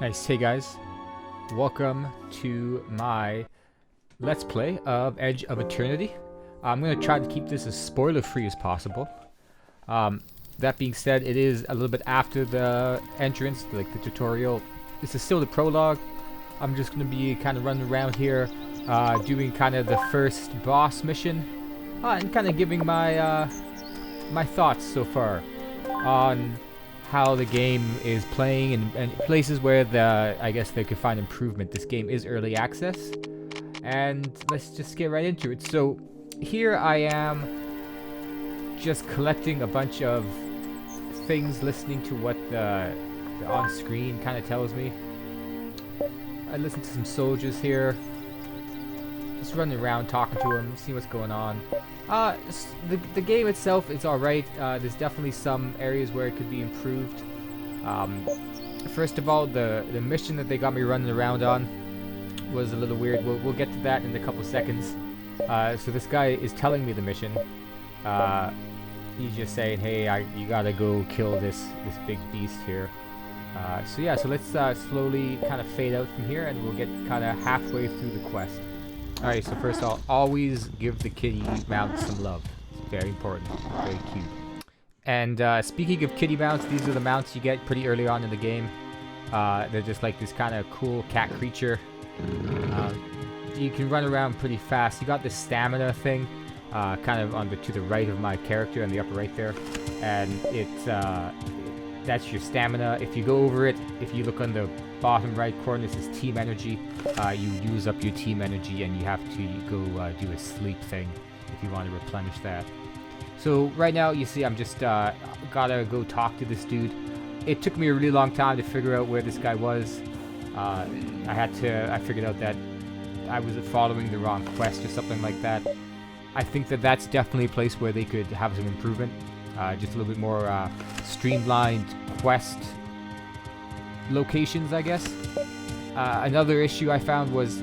Nice. Hey guys, welcome to my Let's Play of Edge of Eternity. I'm going to try to keep this as spoiler free as possible. That being said, it is a little bit after the entrance, like the tutorial. This is still the prologue. I'm just going to be kind of running around here, doing kind of the first boss mission, and kind of giving my my thoughts so far on how the game is playing and places where I guess they could find improvement. This game is early access, and let's just get right into it. So here I am just collecting a bunch of things, listening to what the on screen kind of tells me. I listen to some soldiers here, just running around talking to them, seeing what's going on. The game itself is alright. There's definitely some areas where it could be improved. First of all, the mission that they got me running around on was a little weird. We'll get to that in a couple seconds. So this guy is telling me the mission. He's just saying, hey, you gotta go kill this big beast here. So yeah, so let's slowly kind of fade out from here, and we'll get kind of halfway through the quest. Alright, so first I'll always give the kitty mount some love. It's very important. Very cute. And speaking of kitty mounts, these are the mounts you get pretty early on in the game. They're just like this kind of cool cat creature. You can run around pretty fast. You got this stamina thing, kind of to the right of my character, on the upper right there. And that's your stamina. If you go over it, if you look on the bottom right corner, this is team energy. You use up your team energy, and you have to go do a sleep thing if you want to replenish that. So right now, you see, I'm just gotta go talk to this dude. It took me a really long time to figure out where this guy was. I figured out that I was following the wrong quest or something like that. I think that that's definitely a place where they could have some improvement. Just a little bit more streamlined quest locations, I guess. Another issue I found was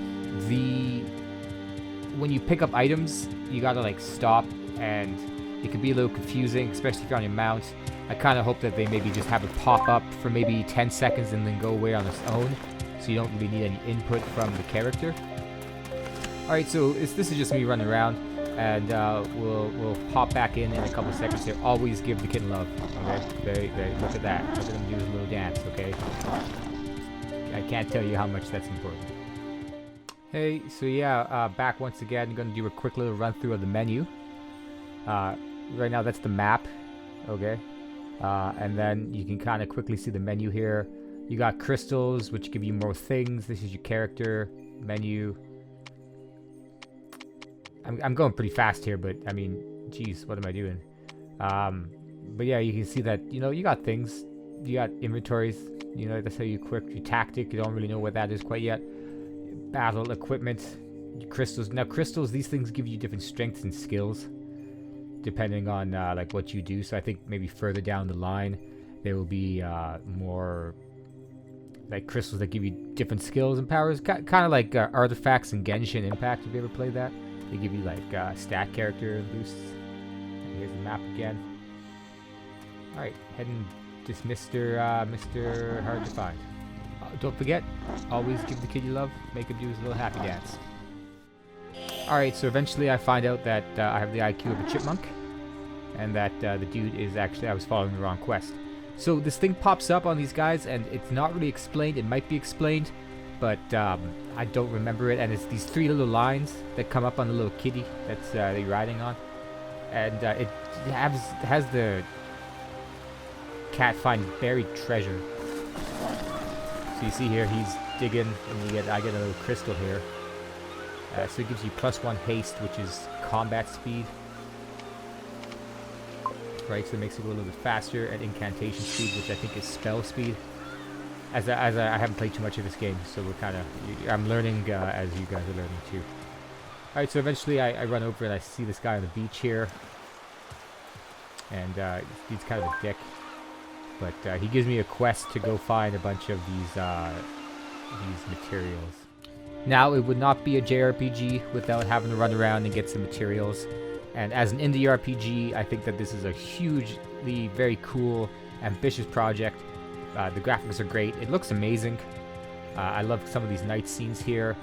when you pick up items, you gotta like stop, and it can be a little confusing, especially if you're on your mount. I kind of hope that they maybe just have it pop up for maybe 10 seconds and then go away on its own, so you don't really need any input from the character. Alright, so this is just me running around, and we'll pop back in a couple seconds here. Always give the kitten love, okay? Look at that. Look at him do his little dance, okay? I can't tell you how much that's important. Hey, so yeah, back once again. I'm gonna do a quick little run through of the menu. Right now that's the map, okay? And then you can kind of quickly see the menu here. You got crystals, which give you more things. This is your character menu. I'm going pretty fast here, but I mean, geez, what am I doing? But yeah, you can see that, you know, you got things. You got inventories, you know, that's how you equip your tactic. You don't really know what that is quite yet. Battle equipment, crystals. Now, crystals, these things give you different strengths and skills, depending on like what you do. So I think maybe further down the line, there will be more like crystals that give you different skills and powers. Kind of like artifacts in Genshin Impact, if you ever played that. They give you like stat character boosts. And here's the map again. Alright, heading just Mr. Hard to Find. Don't forget, always give the kitty love, make him do his little happy dance. Alright, so eventually I find out that I have the IQ of a chipmunk, and that the dude is actually, I was following the wrong quest. So this thing pops up on these guys, and it's not really explained. It might be explained, but I don't remember it. And it's these three little lines that come up on the little kitty that's you're riding on, and it has the cat find buried treasure. So you see here, he's digging, and I get a little crystal here. So it gives you +1 haste, which is combat speed. Right, so it makes it go a little bit faster, and incantation speed, which I think is spell speed. As I haven't played too much of this game, so I'm learning as you guys are learning too. Alright, so eventually I run over and I see this guy on the beach here. And he's kind of a dick. But he gives me a quest to go find a bunch of these materials. Now, it would not be a JRPG without having to run around and get some materials. And as an indie RPG, I think that this is a hugely, very cool, ambitious project. The graphics are great. It looks amazing. I love some of these night scenes here.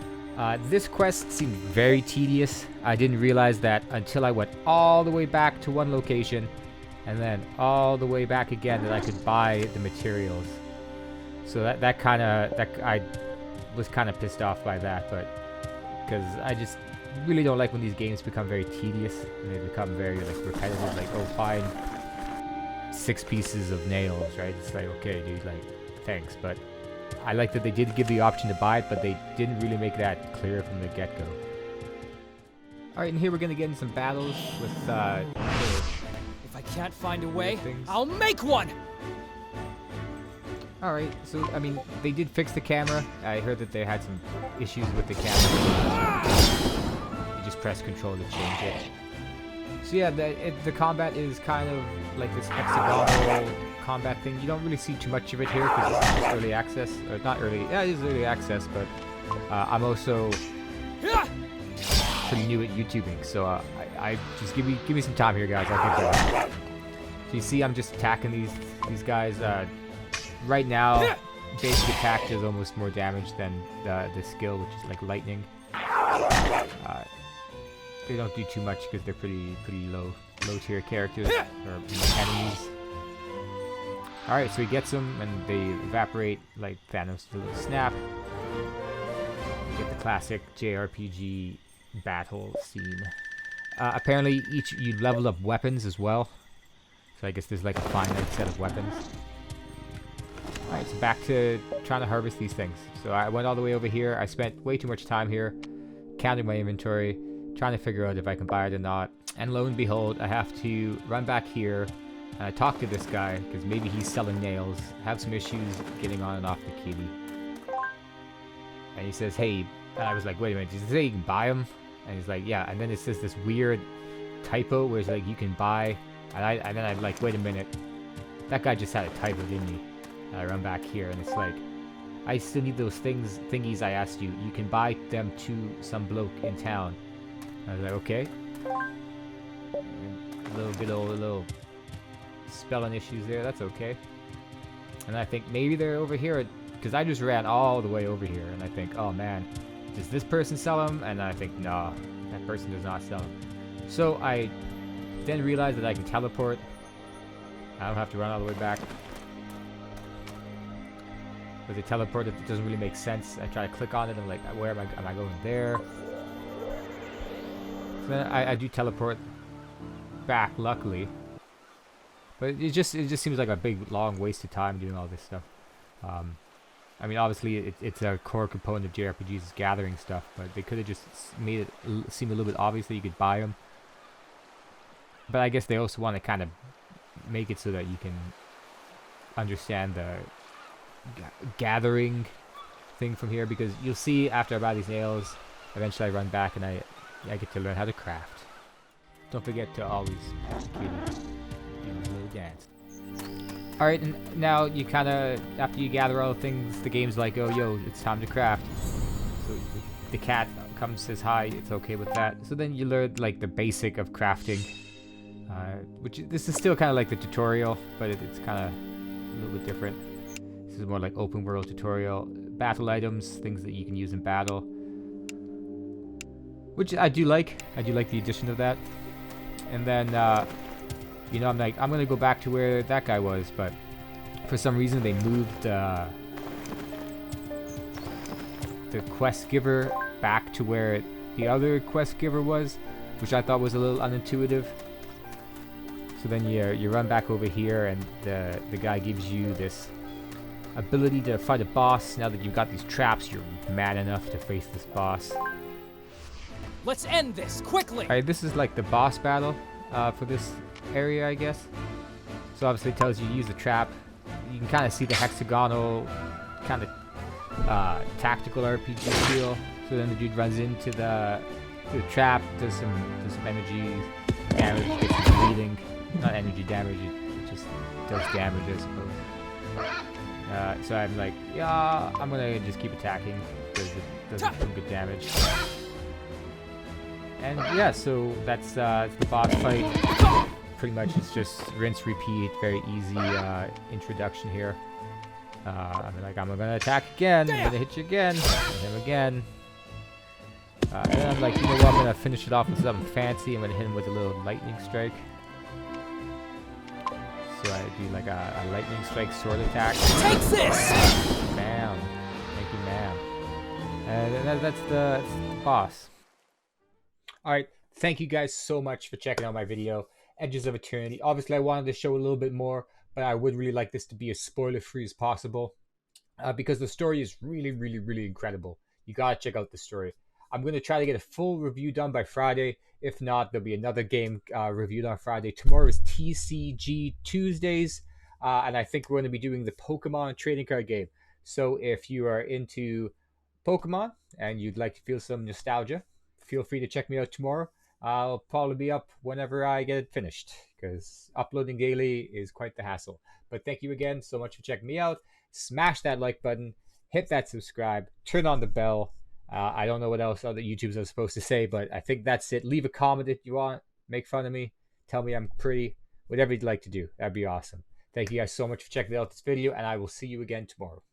This quest seemed very tedious. I didn't realize that until I went all the way back to one location and then all the way back again that I could buy the materials. So I was kind of pissed off by that, but because I just really don't like when these games become very tedious and they become very like repetitive, like, oh, find 6 pieces of nails, right? It's like, okay, dude, like, thanks, but I like that they did give the option to buy it, but they didn't really make that clear from the get-go. Alright, and here we're gonna get in some battles with If I can't find a way, things. I'll make one! Alright, so, I mean, they did fix the camera. I heard that they had some issues with the camera. You just press control to change it. So yeah, the combat is kind of like this hexagonal combat thing. You don't really see too much of it here because it's just early access. Or not early, yeah, it is early access, but I'm also pretty new at YouTubing, so I just give me some time here, guys. I'll get going. So you see, I'm just attacking these guys. Right now, basic attack does almost more damage than the skill, which is like lightning. They don't do too much because they're pretty low tier characters or enemies. Alright, so he gets them and they evaporate like Thanos' little snap. You get the classic JRPG battle scene. Apparently you level up weapons as well. So I guess there's like a finite set of weapons. Alright, so back to trying to harvest these things. So I went all the way over here. I spent way too much time here counting my inventory, trying to figure out if I can buy it or not. And lo and behold, I have to run back here and talk to this guy because maybe he's selling nails. Have some issues getting on and off the kitty. And he says, hey, and I was like, wait a minute, did he say you can buy them? And he's like, yeah. And then it says this weird typo where it's like, you can buy. And then I'm like, wait a minute, that guy just had a typo, didn't he? And I run back here and it's like, I still need those thingies I asked you. You can buy them to some bloke in town. And I was like, okay. A little spelling issues there. That's okay. And I think maybe they're over here because I just ran all the way over here, and I think, oh man, does this person sell them? And I think, nah, that person does not sell them. So I then realized that I can teleport. I don't have to run all the way back. With the teleport, it doesn't really make sense. I try to click on it, and I'm like, where am I going there? So then I do teleport back, luckily. But it just seems like a big, long waste of time doing all this stuff. I mean, obviously, it's a core component of JRPGs is gathering stuff, but they could have just made it seem a little bit obvious that you could buy them. But I guess they also want to kind of make it so that you can understand the gathering thing from here, because you'll see after I buy these nails, eventually I run back and I get to learn how to craft. Don't forget to always execute a little dance. Alright, and now you kind of, after you gather all the things, the game's like, oh yo, it's time to craft. So the cat comes, says hi, it's okay with that. So then you learn like the basic of crafting, which this is still kind of like the tutorial, but it's kind of a little bit different. This is more like open world tutorial. Battle items, things that you can use in battle, which I do like. I do like the addition of that. And then, you know, I'm like, I'm gonna go back to where that guy was, but for some reason they moved the quest giver back to where the other quest giver was, which I thought was a little unintuitive. So then you run back over here, and the guy gives you this ability to fight a boss. Now that you've got these traps, you're mad enough to face this boss. Let's end this quickly. Alright, this is like the boss battle for this area, I guess. So obviously it tells you to use the trap. You can kind of see the hexagonal kind of tactical RPG feel. So then the dude runs into the trap, does some energy damage, gets some bleeding. Not energy damage, it just does damage, I suppose. So I'm like, yeah, I'm gonna just keep attacking because it does some good damage. And yeah, so that's the boss fight. Pretty much it's just rinse, repeat, very easy introduction here. I'm gonna attack again. I'm gonna hit you again. Hit him again. And then I'm like, you know what? I'm gonna finish it off with something fancy. I'm gonna hit him with a little lightning strike. So I do like a lightning strike sword attack. Take this! Bam. Thank you, ma'am. And that's the boss. Alright, thank you guys so much for checking out my video, Edges of Eternity. Obviously, I wanted to show a little bit more, but I would really like this to be as spoiler-free as possible. Because the story is really, really, really incredible. You gotta check out the story. I'm going to try to get a full review done by Friday. If not, there'll be another game reviewed on Friday. Tomorrow is TCG Tuesdays, and I think we're going to be doing the Pokemon trading card game. So if you are into Pokemon and you'd like to feel some nostalgia, feel free to check me out tomorrow. I'll probably be up whenever I get it finished, because uploading daily is quite the hassle. But thank you again so much for checking me out. Smash that like button, hit that subscribe, turn on the bell. I don't know what else other YouTubers are supposed to say, but I think that's it. Leave a comment if you want. Make fun of me. Tell me I'm pretty. Whatever you'd like to do. That'd be awesome. Thank you guys so much for checking out this video, and I will see you again tomorrow.